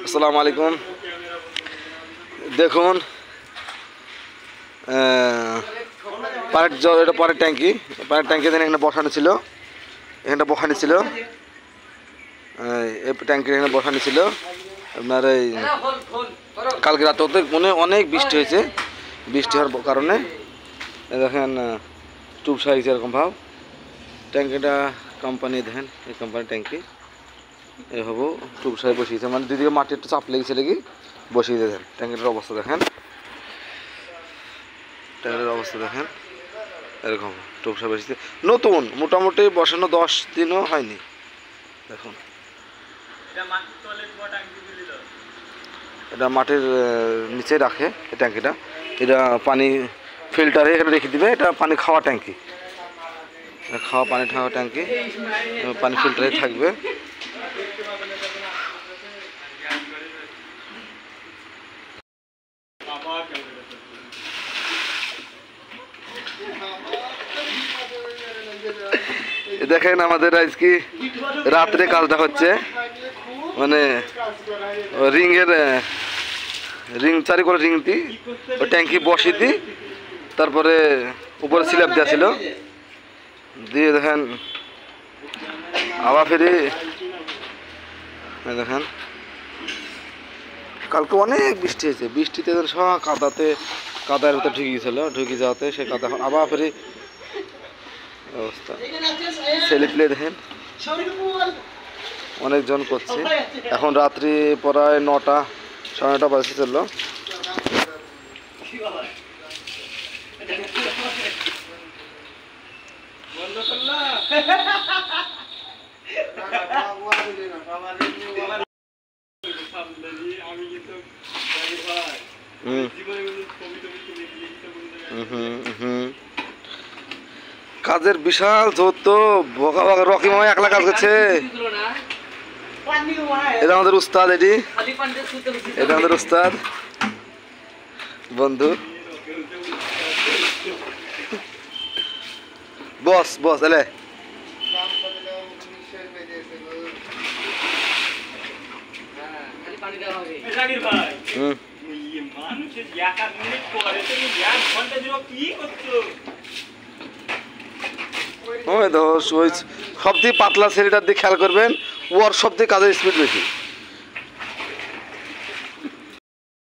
আসসালামু আলাইকুম। দেখুন এটা পরের ট্যাঙ্কি এখানে বসানো ছিল, এই ট্যাঙ্কির এখানে বসানো ছিল। আপনার এই কালকে রাতে অনেক বৃষ্টি হয়েছে, বৃষ্টি হওয়ার কারণে দেখেন টুব সাইজ এরকম ভাব। ট্যাঙ্কিটা কোম্পানি দেখেন, এই কোম্পানির ট্যাঙ্কি এই হবো টুব সাইজ বসিয়েছে, মানে দুদিকে মাটি একটু চাপ লেগেছে লেগে বসিয়ে দেন। ট্যাঙ্কিটার অবস্থা দেখেন, এরকম টুব সাইজ বসিয়েছে নতুন, মোটামুটি বসানো 10 দিনও হয়নি। দেখুন এটা মাটির নিচে রাখে এই ট্যাঙ্কিটা, এটা পানি ফিল্টারে এখানে রেখে দিবে। এটা পানি খাওয়া ট্যাঙ্কি, পানি খাওয়া ট্যাঙ্কি, পানি ফিল্টারে থাকবে। দেখেন আমাদের আজকে রাত্রে কাজটা হচ্ছে, মানে রিং চারি করে রিং দি ওই ট্যাঙ্কি বসিয়ে দিই, তারপরে উপরে স্ল্যাব দেওয়া ছিল দিয়ে দেখেন আবার ফিরে দেখেন কালকে অনেক বৃষ্টি হয়েছে, বৃষ্টিতে সব কাদার ভিতরে ঢুকে যাওয়াতে সে কাদা আবার ফিরে অবস্থা। ছেলে প্লে দেখেন অনেকজন করছে। এখন রাত্রি প্রায় 9টা, 9:30 বাজে চললো। কাজের বিশাল জোর তো, রকি মামা একলা কাজ করছে। এটা আমাদের উস্তাদ, এটা আমাদের উস্তাদ বন্ধু বস এলে সবথেকে পাতলা ছেলেটার দিকে খেয়াল করবেন, ওর সবথেকে কাজের স্পিড বেশি।